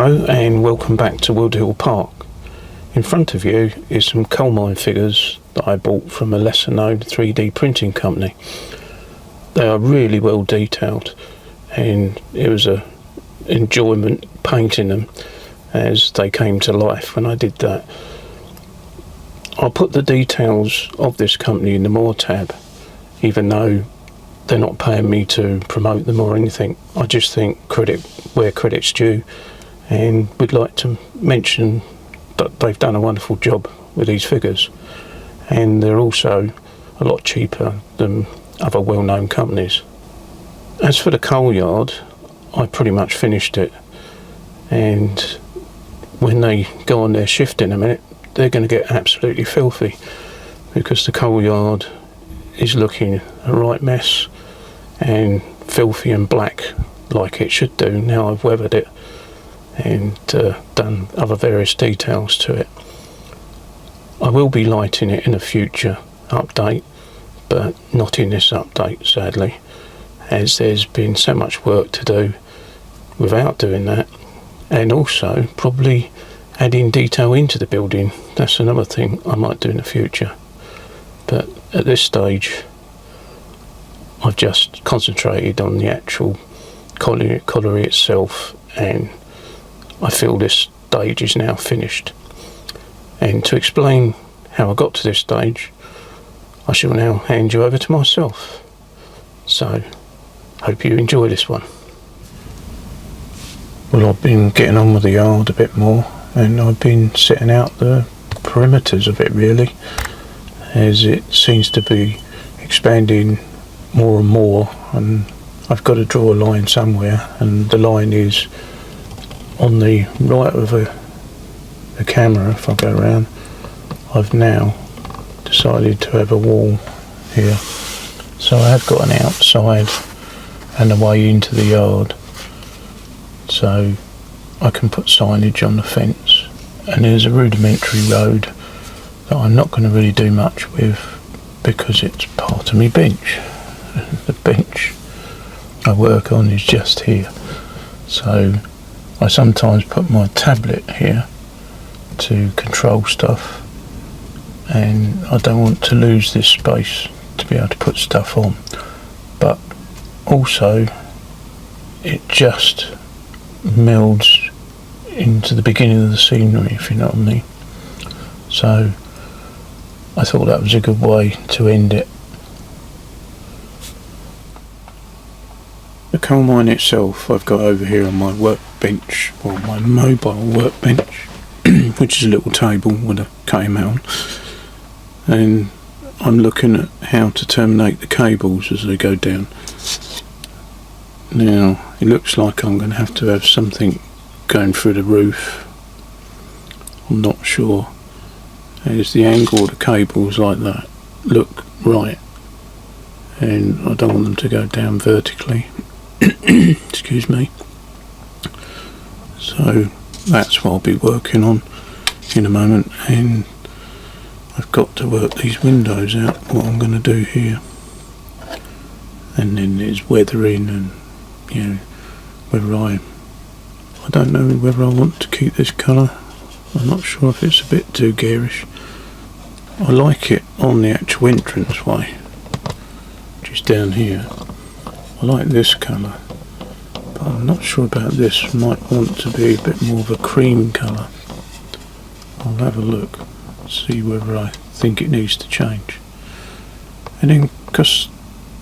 Hello and welcome back to Wood Hill Park. In front of you is some coal mine figures that I bought from a lesser known 3D printing company. They are really well detailed and it was a enjoyment painting them as they came to life when I did that. I'll put the details of this company in the More tab, even though they're not paying me to promote them or anything. I just think credit where credit's due, and would like to mention that they've done a wonderful job with these figures, and they're also a lot cheaper than other well-known companies. As for the coal yard, I pretty much finished it, and when they go on their shift in a minute, they're going to get absolutely filthy because the coal yard is looking a right mess and filthy and black like it should do. Now I've weathered it and done other various details to it. I will be lighting it in a future update, but not in this update sadly, as there's been so much work to do without doing that, and also probably adding detail into the building. That's another thing I might do in the future, but at this stage I've just concentrated on the actual colliery itself, and I feel this stage is now finished. And to explain how I got to this stage, I shall now hand you over to myself. So, hope you enjoy this one. Well, I've been getting on with the yard a bit more, and I've been setting out the perimeters of it really, as it seems to be expanding more and more, and I've got to draw a line somewhere, and the line is on the right of the camera. If I go around, I've now decided to have a wall here, so I have got an outside and a way into the yard, so I can put signage on the fence. And there's a rudimentary road that I'm not going to really do much with because it's part of my bench. The bench I work on is just here, so I sometimes put my tablet here to control stuff, and I don't want to lose this space to be able to put stuff on, but also it just melds into the beginning of the scenery, if you know what I mean. So I thought that was a good way to end it. The coal mine itself I've got over here on my workbench, or my mobile workbench, which is a little table with a cable on, and I'm looking at how to terminate the cables as they go down. Now it looks like I'm going to have something going through the roof. I'm not sure, as the angle of the cables like that look right, and I don't want them to go down vertically. Excuse me. So that's what I'll be working on in a moment, and I've got to work these windows out, what I'm going to do here. And then there's weathering, and you know, whether I don't know whether I want to keep this colour. I'm not sure if it's a bit too garish. I like it on the actual entrance way, just down here. I like this colour, but I'm not sure about this. Might want to be a bit more of a cream colour. I'll have a look, see whether I think it needs to change. And then, because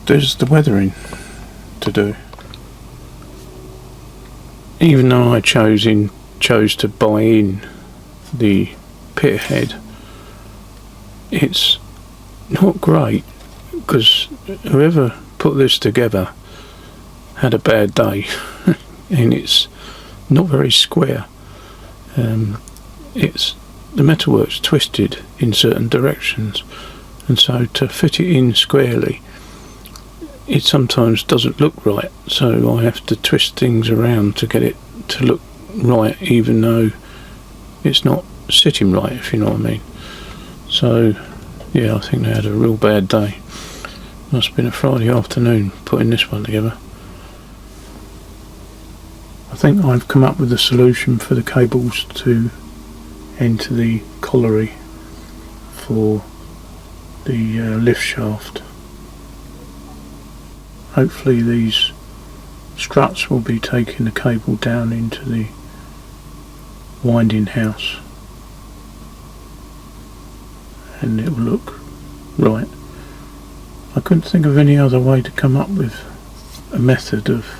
there's the weathering to do. Even though I chose to buy in the pit head, it's not great, because whoever put this together had a bad day and it's not very square. It's the metalwork's twisted in certain directions, and so to fit it in squarely it sometimes doesn't look right, so I have to twist things around to get it to look right, even though it's not sitting right, if you know what I mean. So yeah, I think they had a real bad day. Must have been a Friday afternoon putting this one together. I think I've come up with a solution for the cables to enter the colliery for the lift shaft. Hopefully these struts will be taking the cable down into the winding house and it will look right. I couldn't think of any other way to come up with a method of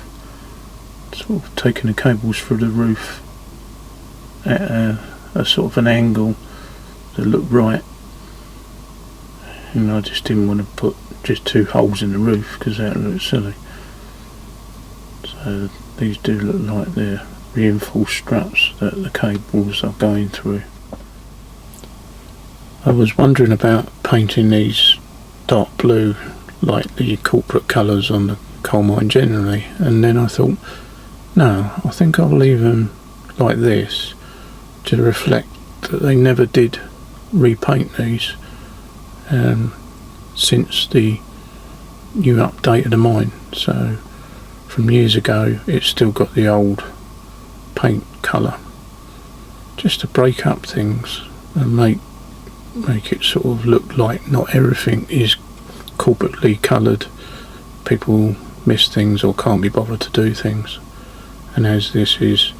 sort of taking the cables through the roof at a sort of an angle that looked right, and I just didn't want to put just 2 holes in the roof because that would look silly. So these do look like they're reinforced struts that the cables are going through. I was wondering about painting these dark blue like the corporate colours on the coal mine generally, and then I thought, no, I think I'll leave them like this to reflect that they never did repaint these since the new update of the mine. So from years ago it's still got the old paint colour, just to break up things and make it sort of look like not everything is corporately coloured. People miss things or can't be bothered to do things, and as this is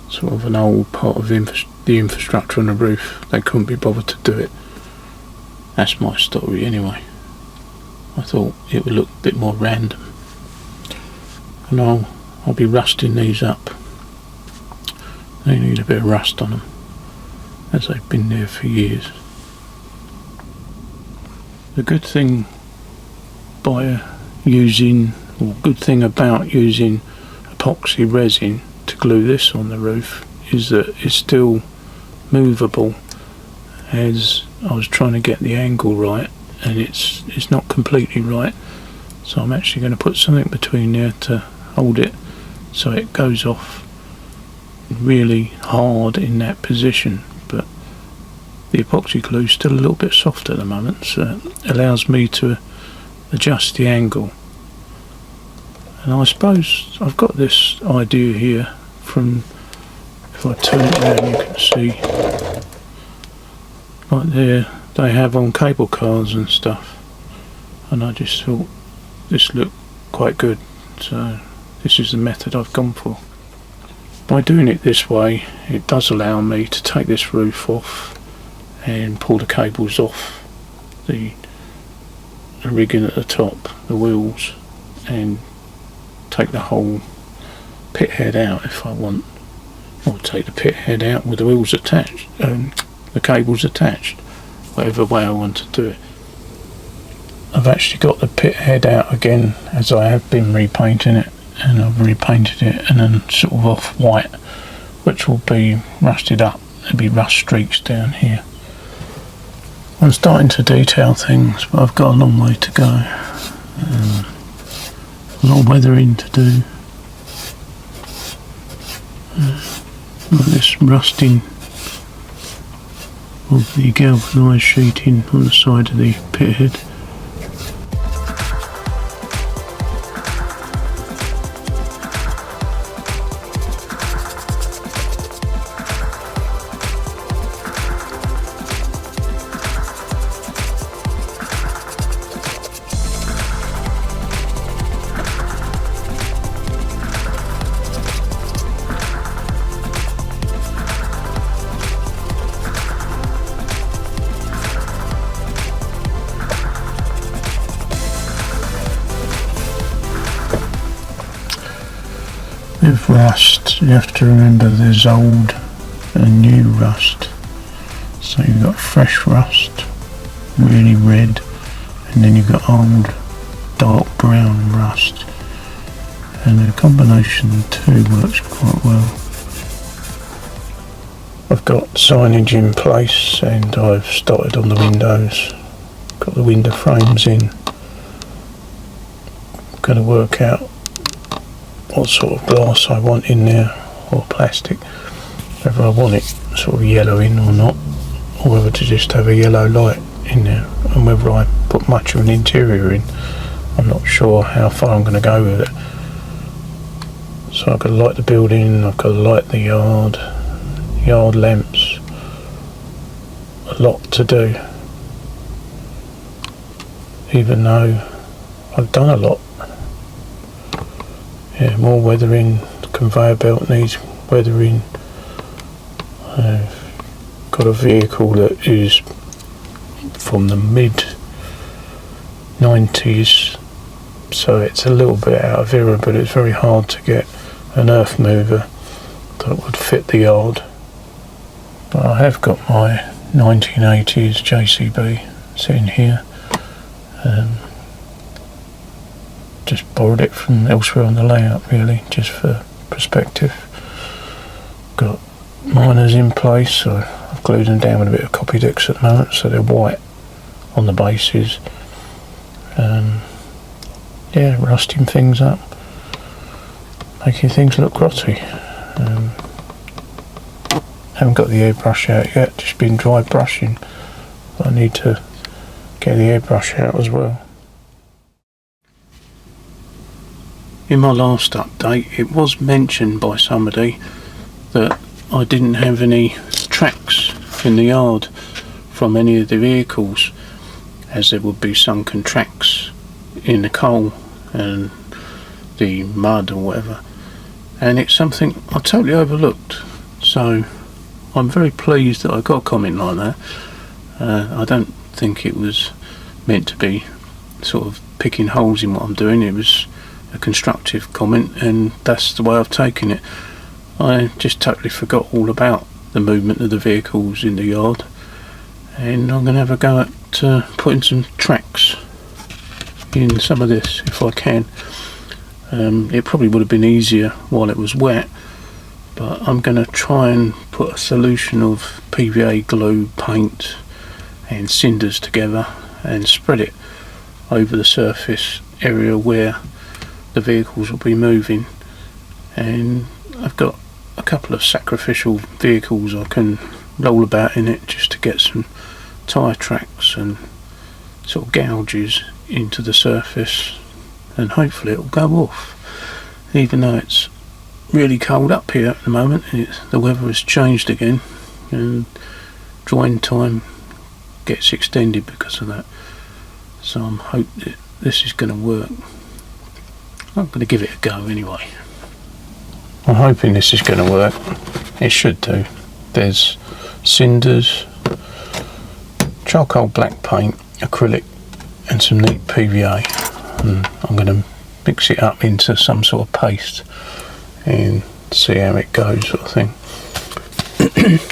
sort of an old part of the infrastructure on the roof, they couldn't be bothered to do it. That's my story anyway. I thought it would look a bit more random, and I'll be rusting these up. They need a bit of rust on them as they've been there for years. The good thing about using epoxy resin to glue this on the roof is that it's still movable, as I was trying to get the angle right and it's not completely right, so I'm actually going to put something between there to hold it so it goes off really hard in that position. But the epoxy glue is still a little bit soft at the moment, so it allows me to adjust the angle. And I suppose I've got this idea here from, if I turn it around you can see, like there they have on cable cars and stuff, and I just thought this looked quite good, so this is the method I've gone for. By doing it this way, it does allow me to take this roof off and pull the cables off the rigging at the top, the wheels, and take the whole pit head out if I want, or take the pit head out with the wheels attached, the cables attached, whatever way I want to do it. I've actually got the pit head out again, as I have been repainting it, and I've repainted it and then sort of off white, which will be rusted up. There'll be rust streaks down here. I'm starting to detail things, but I've got a long way to go. A lot of weathering to do. Like this rusting of the galvanised sheeting on the side of the pit head. With rust, you have to remember there's old and new rust. So you've got fresh rust, really red, and then you've got old dark brown rust, and the combination of the two works quite well. I've got signage in place and I've started on the windows, got the window frames in. I'm going to work out what sort of glass I want in there, or plastic, whether I want it sort of yellow in or not, or whether to just have a yellow light in there, and whether I put much of an interior in. I'm not sure how far I'm going to go with it, So I've got to light the building, I've got to light the yard lamps. A lot to do, even though I've done a lot. Yeah, more weathering. The conveyor belt needs weathering. I've got a vehicle that is from the mid 90s, so it's a little bit out of era, but it's very hard to get an earth mover that would fit the yard. But I have got my 1980s JCB sitting here. Just borrowed it from elsewhere on the layout, really, just for perspective. Got miners in place, so I've glued them down with a bit of Copydex at the moment, so they're white on the bases. Yeah, rusting things up, making things look grotty. Haven't got the airbrush out yet, just been dry brushing, but I need to get the airbrush out as well. In my last update, it was mentioned by somebody that I didn't have any tracks in the yard from any of the vehicles, as there would be sunken tracks in the coal and the mud or whatever, and it's something I totally overlooked. So I'm very pleased that I got a comment like that. I don't think it was meant to be sort of picking holes in what I'm doing. It was a constructive comment, and that's the way I've taken it. I just totally forgot all about the movement of the vehicles in the yard, and I'm going to have a go at putting some tracks in some of this if I can. It probably would have been easier while it was wet, but I'm going to try and put a solution of PVA glue, paint and cinders together and spread it over the surface area where the vehicles will be moving. And I've got a couple of sacrificial vehicles I can roll about in it just to get some tyre tracks and sort of gouges into the surface, and hopefully it'll go off. Even though it's really cold up here at the moment, the weather has changed again and drying time gets extended because of that. So I'm hoping that this is going to work. I'm going to give it a go anyway. I'm hoping this is going to work. It should do. There's cinders, charcoal black paint, acrylic and some neat PVA, and I'm going to mix it up into some sort of paste and see how it goes, sort of thing.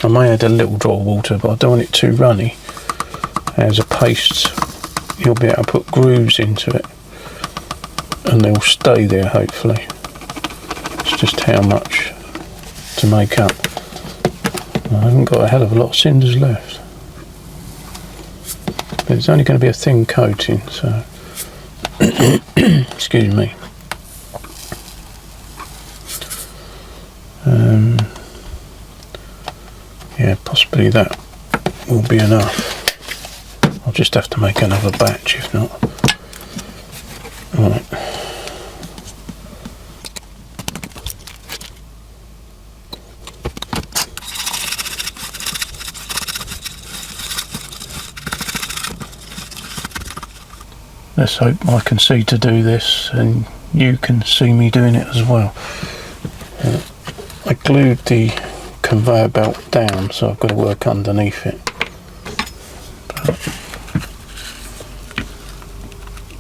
I may add a little drop of water, but I don't want it too runny. As a paste, you'll be able to put grooves into it and they'll stay there, hopefully. It's just how much to make up. I haven't got a hell of a lot of cinders left, but it's only going to be a thin coating, so excuse me. Yeah, possibly that will be enough. I'll just have to make another batch if not. Right. Let's hope I can see to do this and you can see me doing it as well. I glued the conveyor belt down, so I've got to work underneath it. But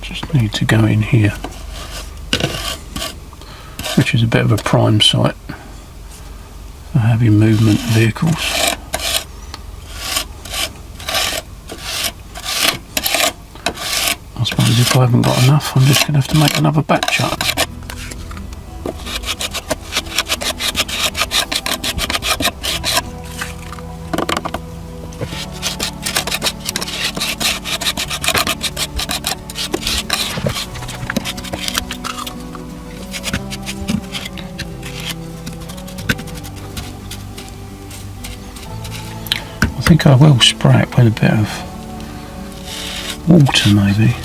just need to go in here, which is a bit of a prime site for heavy movement vehicles. I suppose if I haven't got enough, I'm just going to have to make another batch up. I think I will spray it with a bit of water maybe,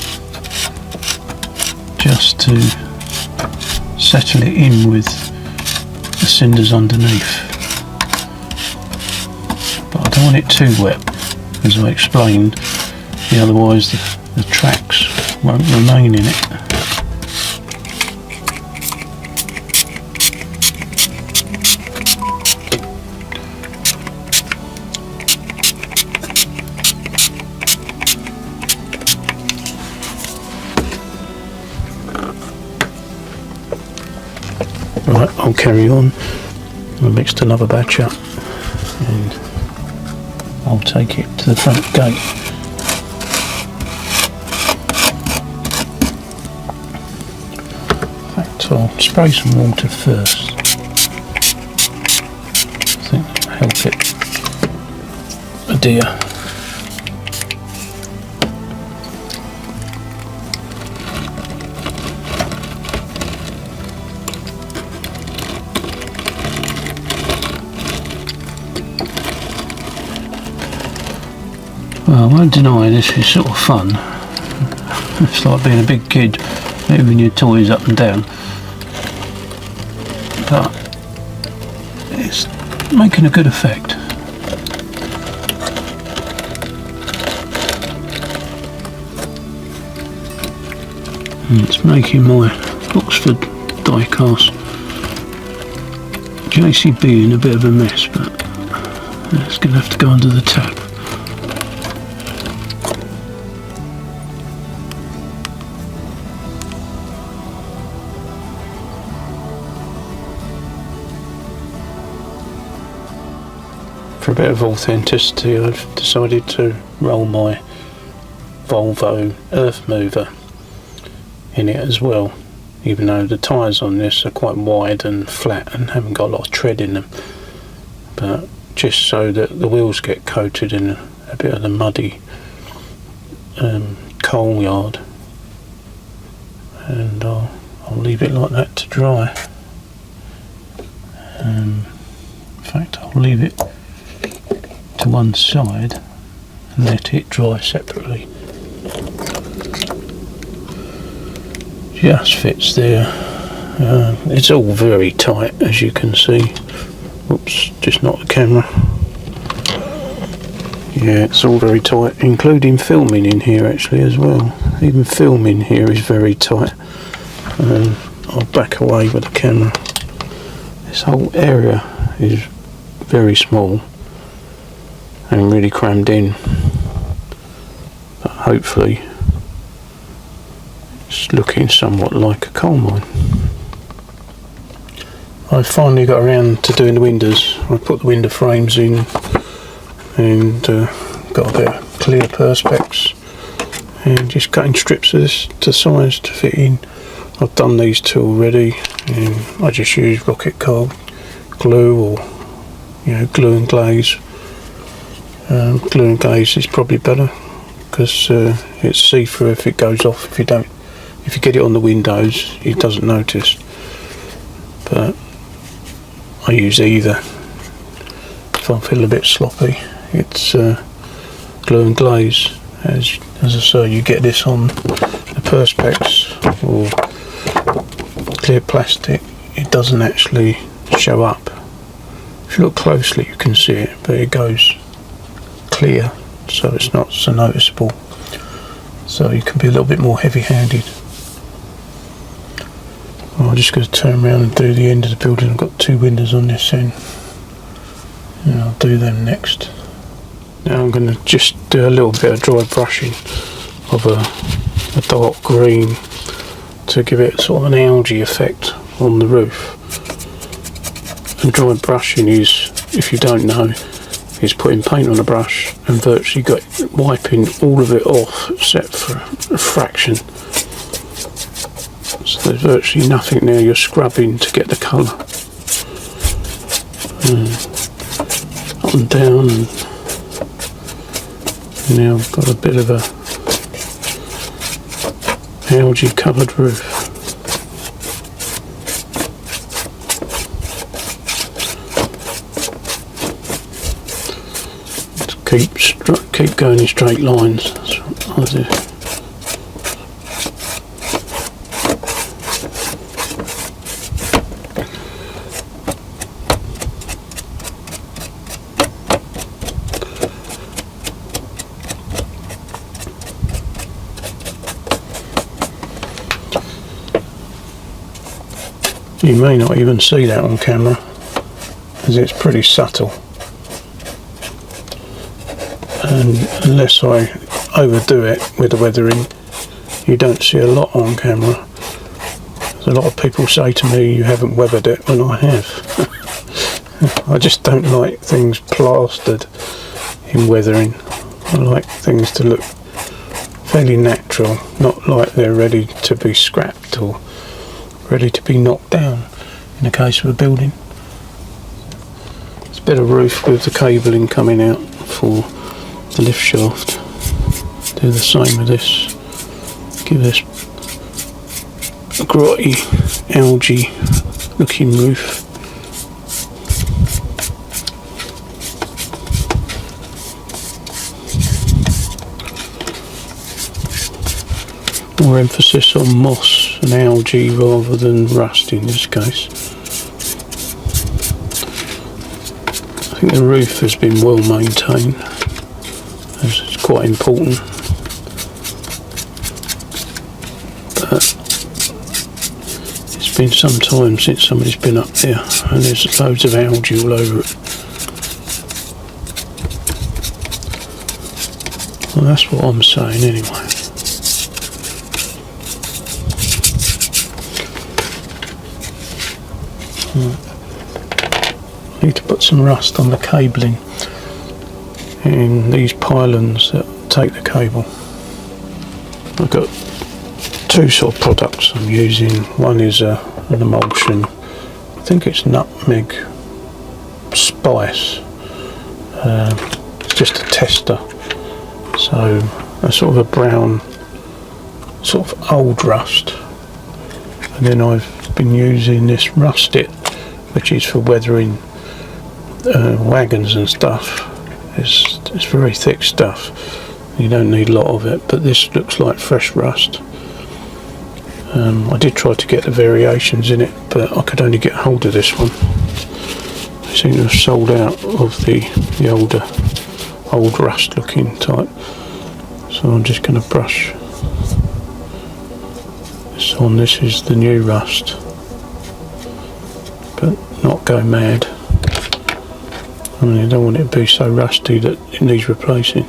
just to settle it in with the cinders underneath. But I don't want it too wet, as I explained, otherwise the tracks won't remain in it. Right, I'll carry on. I'll mix another batch up and I'll take it to the front gate. In fact, I'll spray some water first. I think that'll help it adhere. Well, I won't deny this is sort of fun. It's like being a big kid, moving your toys up and down. But it's making a good effect. And it's making my Oxford die cast JCB in a bit of a mess, but it's going to have to go under the tap. For a bit of authenticity, I've decided to roll my Volvo earth mover in it as well, even though the tyres on this are quite wide and flat and haven't got a lot of tread in them, but just so that the wheels get coated in a bit of the muddy coal yard, and I'll leave it like that to dry. In fact, I'll leave it to one side and let it dry separately. Just fits there. It's all very tight, as you can see. Oops, just not the camera. Yeah, it's all very tight, including filming in here actually as well. Even filming here is very tight. I'll back away with the camera. This whole area is very small and really crammed in, but hopefully it's looking somewhat like a coal mine. I finally got around to doing the windows. I put the window frames in and got a bit of clear perspex and just cutting strips of this to size to fit in. I've done these two already, and I just use rocket card glue or glue and glaze. Glue and glaze is probably better because it's see-through if it goes off. If you get it on the windows, it doesn't notice. But I use either. If I feel a bit sloppy, it's glue and glaze. As I say, you get this on the perspex or clear plastic, it doesn't actually show up. If you look closely, you can see it, but it goes clear, so it's not so noticeable, so you can be a little bit more heavy-handed. I'm just going to turn around and do the end of the building. I've got two windows on this end, and I'll do them next. Now I'm going to just do a little bit of dry brushing of a dark green to give it sort of an algae effect on the roof. And dry brushing is, if you don't know, is putting paint on a brush and virtually wiping all of it off except for a fraction. So there's virtually nothing there. You're scrubbing to get the colour. Up and down, and now I've got a bit of a algae covered roof. Keep going in straight lines. That's what I do. You may not even see that on camera, as it's pretty subtle. And unless I overdo it with the weathering, you don't see a lot on camera. A lot of people say to me, you haven't weathered it, when I have. I just don't like things plastered in weathering. I like things to look fairly natural, not like they're ready to be scrapped or ready to be knocked down in the case of a building. It's a bit of roof with the cabling coming out for the lift shaft. Do the same with this. Give this a grotty, algae looking roof. More emphasis on moss and algae rather than rust in this case. I think the roof has been well maintained, as it's quite important. But it's been some time since somebody's been up there, and there's loads of algae all over it. Well, that's what I'm saying anyway. I need to put some rust on the cabling in these pylons that take the cable. I've got two sort of products I'm using. One is an emulsion, I think it's nutmeg spice. It's just a tester, so a sort of a brown, sort of old rust. And then I've been using this rusted, which is for weathering wagons and stuff. It's very thick stuff. You don't need a lot of it, but this looks like fresh rust. I did try to get the variations in it, but I could only get hold of this one. They seem to have sold out of the older, old rust looking type. So I'm just going to brush this on. This is the new rust, but not go mad. I mean, you don't want it to be so rusty that it needs replacing.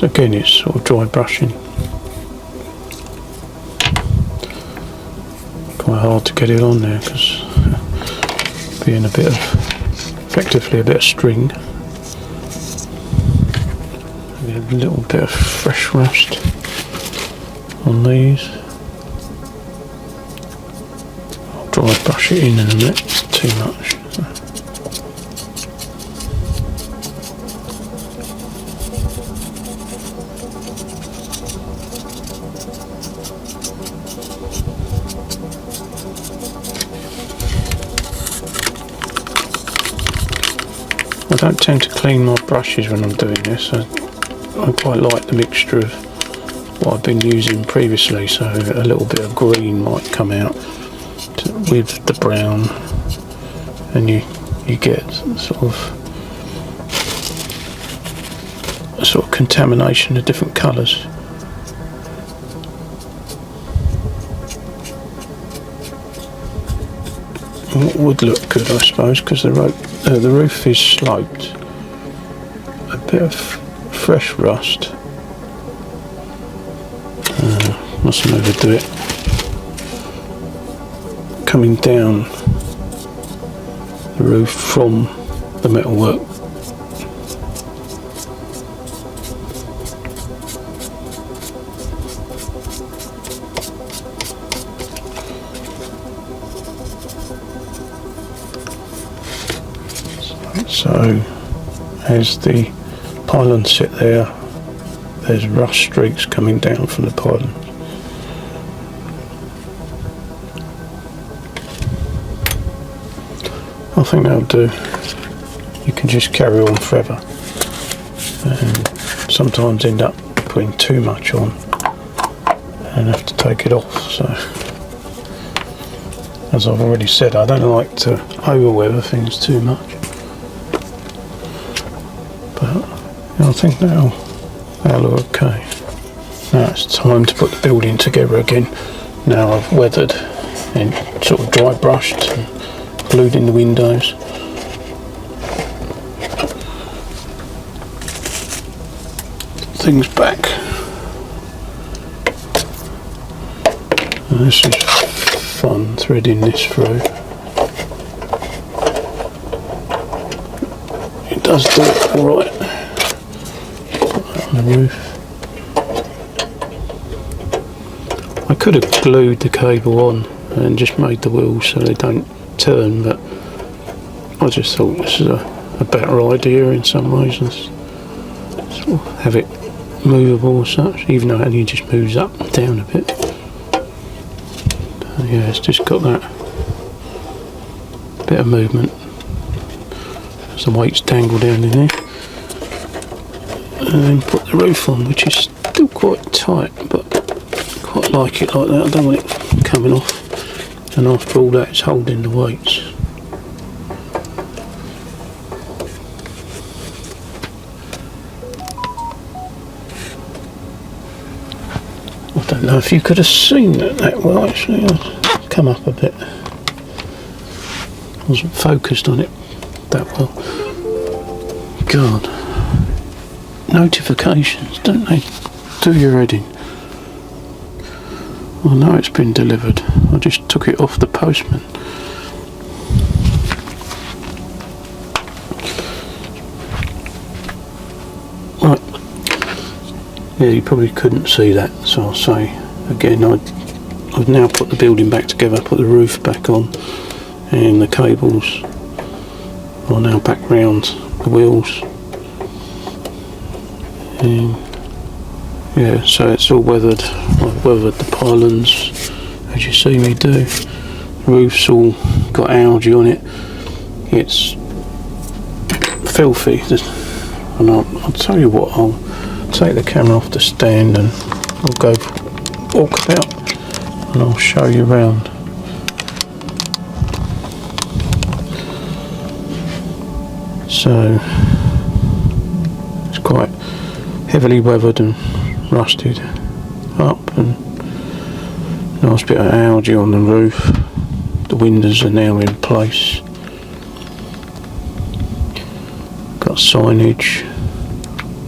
Again, it's sort of dry brushing. Quite hard to get it on there because being a bit of, effectively a bit of string. A little bit of fresh rust on these. I'll dry brush it in a minute, it's too much. I don't tend to clean my brushes when I'm doing this. I quite like the mixture of what I've been using previously, so a little bit of green might come out with the brown, and you get sort of contamination of different colours. What would look good, I suppose, because the roof is sloped. A bit of fresh rust. Mustn't overdo it. Coming down the roof from the metalwork. So as the pylons sit there, there's rust streaks coming down from the pylons. I think that'll do. You can just carry on forever and sometimes end up putting too much on and have to take it off. So as I've already said, I don't like to over weather things too much. But I think that'll look okay. Now it's time to put the building together again. Now I've weathered and sort of dry brushed and glued in the windows. Things back. And this is fun, threading this through. It does do it alright. Put that on the roof. I could have glued the cable on and just made the wheels so they don't turn, but I just thought this is a better idea in some ways, and sort of have it movable as such, even though it only just moves up and down a bit. But yeah, it's just got that bit of movement. Some weights dangle down in there, and then put the roof on, which is still quite tight, but quite like it like that. I don't want it coming off, and after all that it's holding the weights. I don't know if you could have seen that well actually. I'll come up a bit. I wasn't focused on it that well. God, notifications, don't they do your head in? I know it's been delivered. I just took it off the postman. Right. Yeah, you probably couldn't see that, so I'll say again, I've now put the building back together, put the roof back on, and the cables are now back round the wheels. And yeah, so it's all weathered. I've weathered the pylons, as you see me do. The roof's all got algae on it. It's filthy. And I'll tell you what, I'll take the camera off the stand and I'll go walk about and I'll show you around. So it's quite heavily weathered and rusted up, and nice bit of algae on the roof. The windows are now in place. Got signage,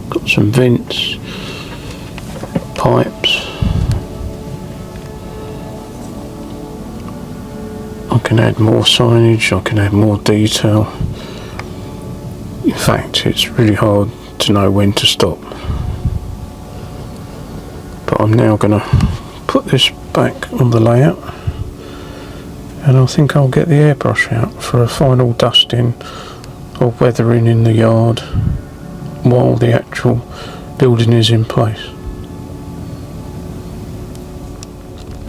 got some vents, pipes. I can add more signage, I can add more detail. In fact, it's really hard to know when to stop. But I'm now going to put this back on the layout, and I think I'll get the airbrush out for a final dusting or weathering in the yard while the actual building is in place.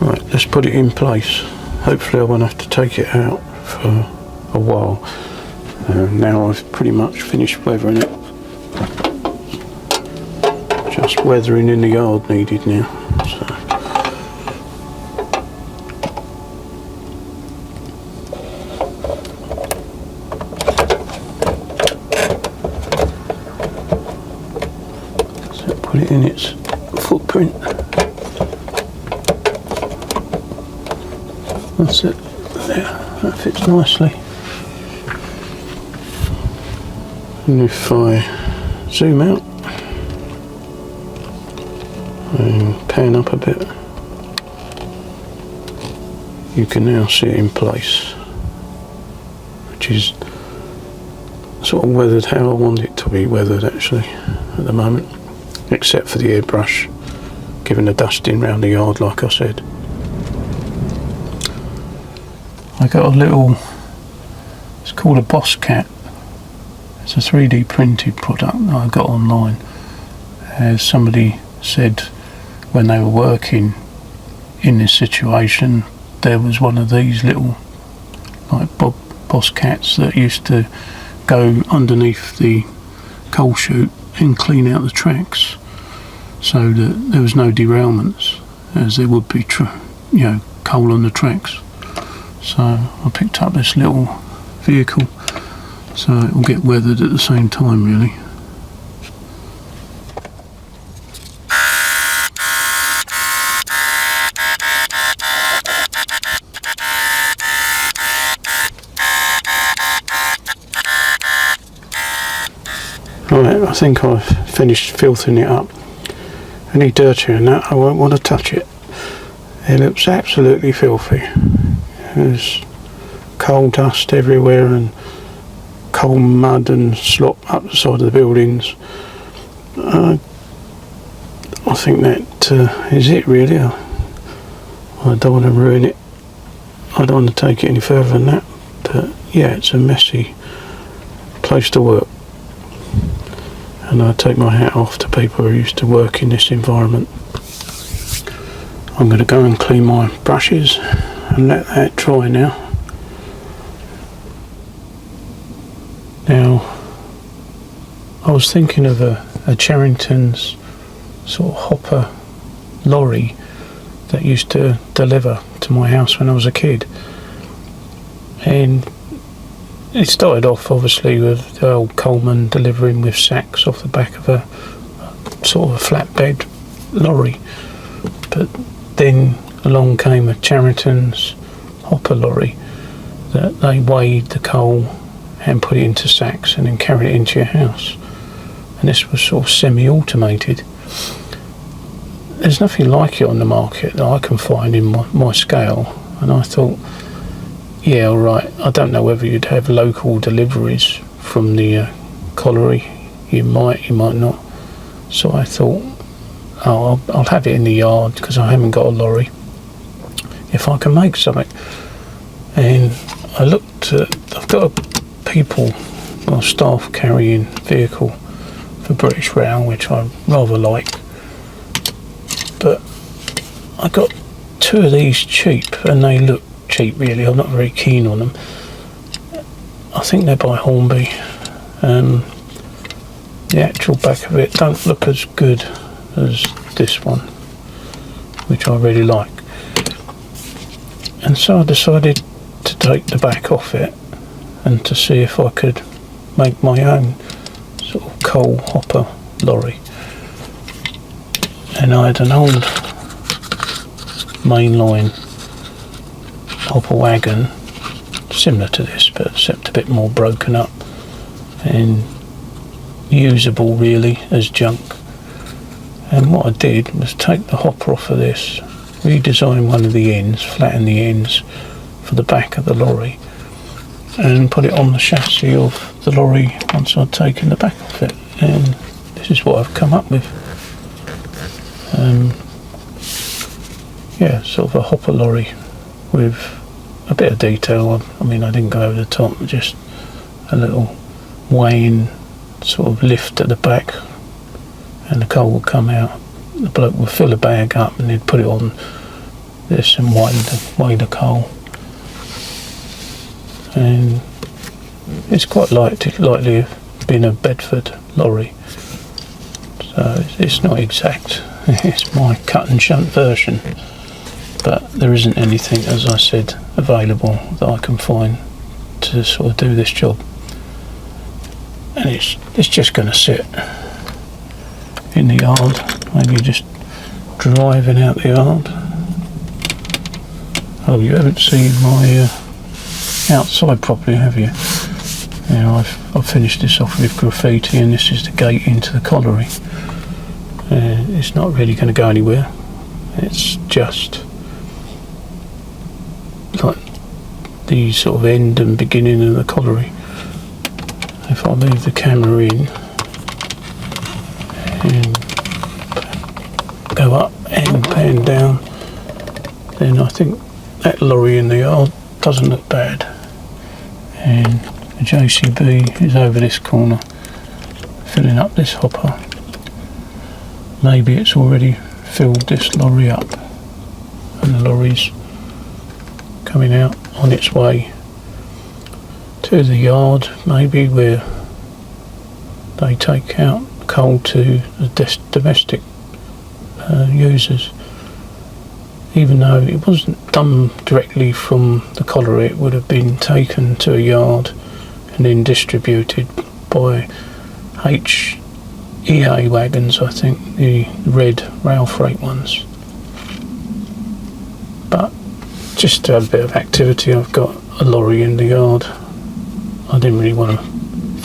Right, let's put it in place. Hopefully I won't have to take it out for a while. Now I've pretty much finished weathering it. Just weathering in the yard needed now. So. Put it in its footprint. That's it. There, that fits nicely. And if I zoom out and pan up a bit, you can now see it in place, which is sort of weathered how I want it to be weathered actually at the moment, except for the airbrush giving a dusting round the yard like I said. I got a little, it's called a Boss Cat. It's a 3D printed product that I got online. As somebody said when they were working in this situation, there was one of these little like Boss Cats that used to go underneath the coal chute and clean out the tracks so that there was no derailments, as there would be coal on the tracks. So I picked up this little vehicle so it will get weathered at the same time really. I think I've finished filthing it up. Any dirtier than that, I won't want to touch it. It looks absolutely filthy. There's coal dust everywhere and coal mud and slop up the side of the buildings. I think that is it really. I don't want to ruin it. I don't want to take it any further than that. But yeah, it's a messy place to work. And I take my hat off to people who used to work in this environment. I'm going to go and clean my brushes and let that dry now. Now, I was thinking of a Charrington's sort of hopper lorry that used to deliver to my house when I was a kid. And it started off obviously with the old Coleman delivering with sacks off the back of a sort of a flatbed lorry. But then along came a Charrington's hopper lorry that they weighed the coal and put it into sacks and then carried it into your house. And this was sort of semi-automated. There's nothing like it on the market that I can find in my scale, and I thought, yeah, alright, I don't know whether you'd have local deliveries from the colliery. You might not. So I thought, oh, I'll have it in the yard because I haven't got a lorry. If I can make something. And I looked at, I've got a staff carrying vehicle for British Rail, which I rather like. But I got two of these cheap, and they look cheap really. I'm not very keen on them. I think they're by Hornby. The actual back of it don't look as good as this one, which I really like. And so I decided to take the back off it and to see if I could make my own sort of coal hopper lorry. And I had an old mainline hopper wagon similar to this, but except a bit more broken up and usable really as junk. And what I did was take the hopper off of this, redesign one of the ends, flatten the ends for the back of the lorry, and put it on the chassis of the lorry once I'd taken the back off it. And this is what I've come up with. Yeah, sort of a hopper lorry with a bit of detail. I mean, I didn't go over the top, just a little weighing sort of lift at the back, and the coal would come out. The bloke would fill a bag up and he'd put it on this and weigh the coal. And it's quite likely of being a Bedford lorry, so it's not exact. It's my cut and shunt version, but there isn't anything, as I said, available that I can find to sort of do this job. And it's just going to sit in the yard, maybe just driving out the yard. Oh, you haven't seen my outside properly, have you? Now I've finished this off with graffiti, and this is the gate into the colliery. It's not really going to go anywhere. It's just like the sort of end and beginning of the colliery. If I move the camera in and go up and pan down, then I think that lorry in the yard doesn't look bad. And the JCB is over this corner filling up this hopper. Maybe it's already filled this lorry up, and the lorry's coming out on its way to the yard, maybe, where they take out coal to the domestic users. Even though it wasn't done directly from the colliery, it would have been taken to a yard and then distributed by HEA wagons, I think, the red rail freight ones. But just to have a bit of activity, I've got a lorry in the yard. I didn't really want to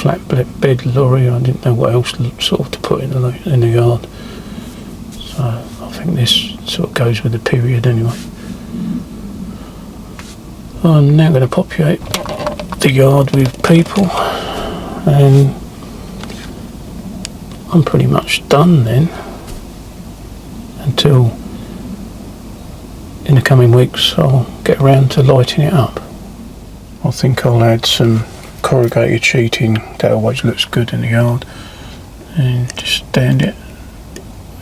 flatbed lorry. I didn't know what else sort of to put in the yard. So I think this sort of goes with the period anyway. I'm now going to populate the yard with people, and I'm pretty much done then, until in the coming weeks I'll get around to lighting it up. I think I'll add some corrugated sheeting, that always looks good in the yard, and just stand it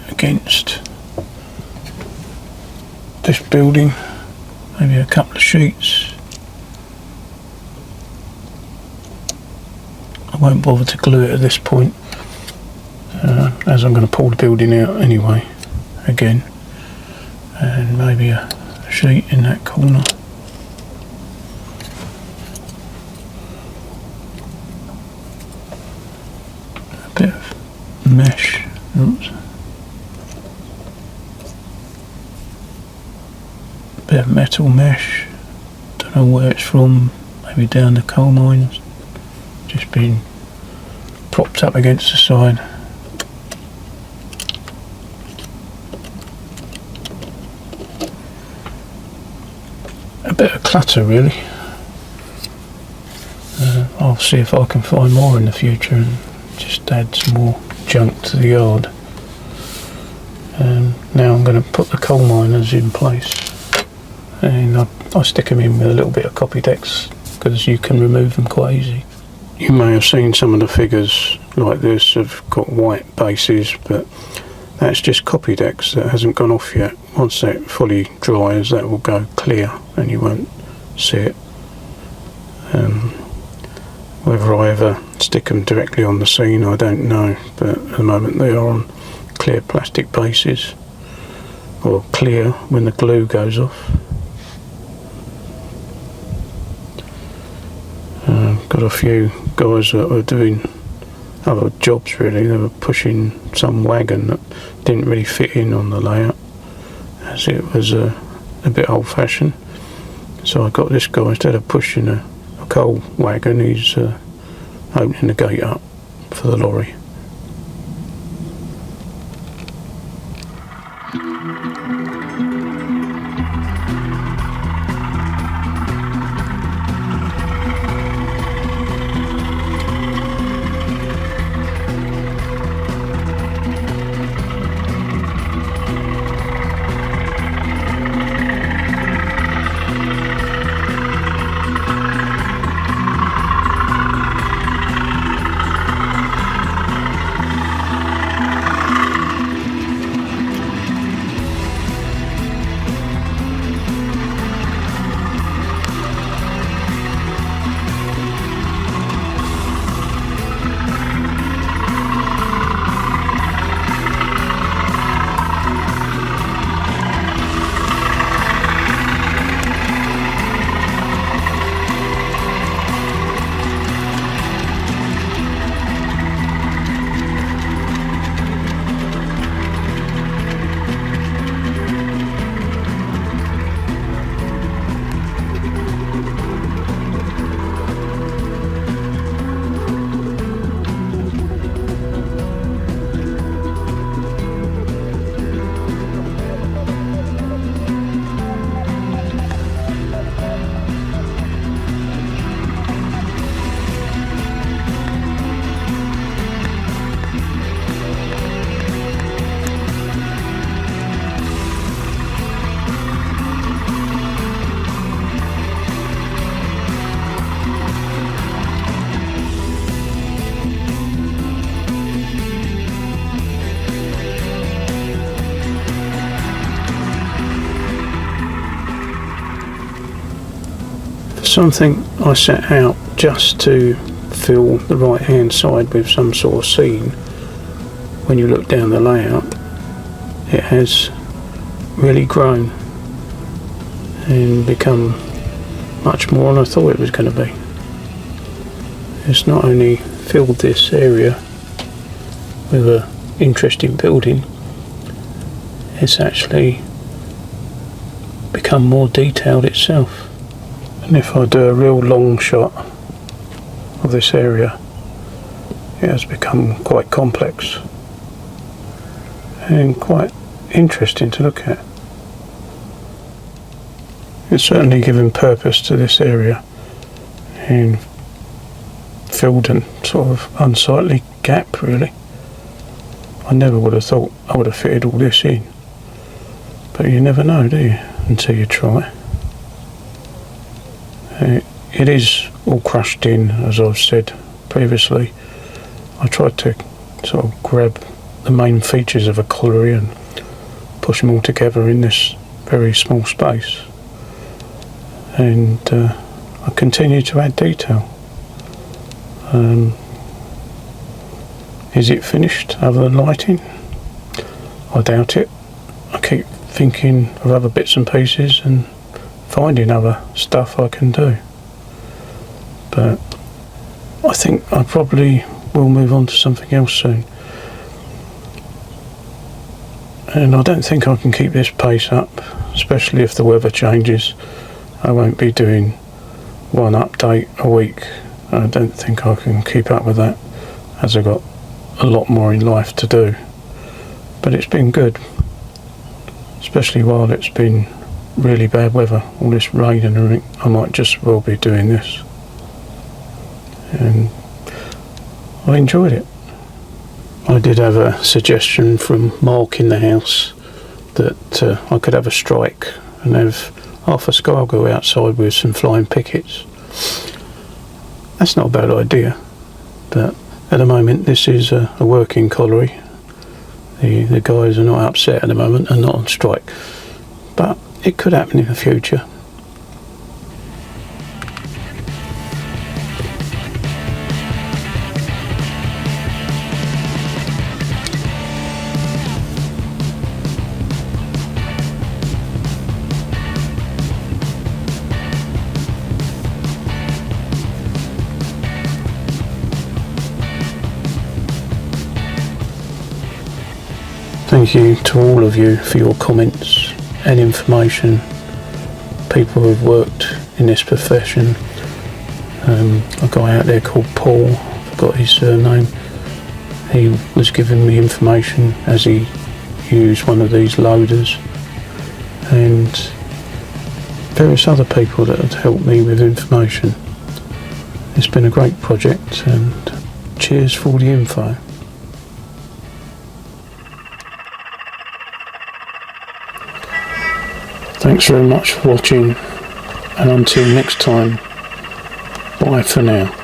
against this building, maybe a couple of sheets. I won't bother to glue it at this point, as I'm going to pull the building out anyway again, and maybe a sheet in that corner. A bit of mesh. Oops. A bit of metal mesh. Don't know where it's from. Maybe down the coal mines. Just been propped up against the side. A bit of clutter really. I'll see if I can find more in the future and just add some more junk to the yard. Now I'm going to put the coal miners in place, and I stick them in with a little bit of copy decks because you can remove them quite easy. You may have seen some of the figures like this have got white bases, but that's just copy decks that hasn't gone off yet. Once that fully dries, that will go clear and you won't see it. Whether I ever stick them directly on the scene, I don't know, but at the moment they are on clear plastic bases, or clear when the glue goes off. Got a few guys that were doing other jobs really. They were pushing some wagon that didn't really fit in on the layout, as it was a bit old fashioned. So I got this guy, instead of pushing a coal wagon, he's opening the gate up for the lorry. Something I set out just to fill the right hand side with some sort of scene. When you look down the layout, it has really grown and become much more than I thought it was going to be. It's not only filled this area with an interesting building, it's actually become more detailed itself. And if I do a real long shot of this area, it has become quite complex and quite interesting to look at. It's certainly given purpose to this area and filled a sort of unsightly gap, really. I never would have thought I would have fitted all this in, but you never know, do you, until you try. It is all crushed in, as I've said previously. I tried to sort of grab the main features of a colliery and push them all together in this very small space, and I continue to add detail. Is it finished other than lighting? I doubt it. I keep thinking of other bits and pieces and finding other stuff I can do, but I think I probably will move on to something else soon, and I don't think I can keep this pace up, especially if the weather changes. I won't be doing one update a week. I don't think I can keep up with that, as I've got a lot more in life to do. But it's been good, especially while it's been really bad weather, all this rain and everything. I might just well be doing this, and I enjoyed it. I did have a suggestion from Mark in the house that I could have a strike and have half a sky go outside with some flying pickets. That's not a bad idea, but at the moment this is a working colliery. The guys are not upset at the moment and not on strike, but it could happen in the future. Thank you to all of you for your comments and information. People who have worked in this profession. A guy out there called Paul, I forgot his surname. He was giving me information as he used one of these loaders, and various other people that have helped me with information. It's been a great project, and cheers for all the info. Thanks very much for watching, and until next time, bye for now.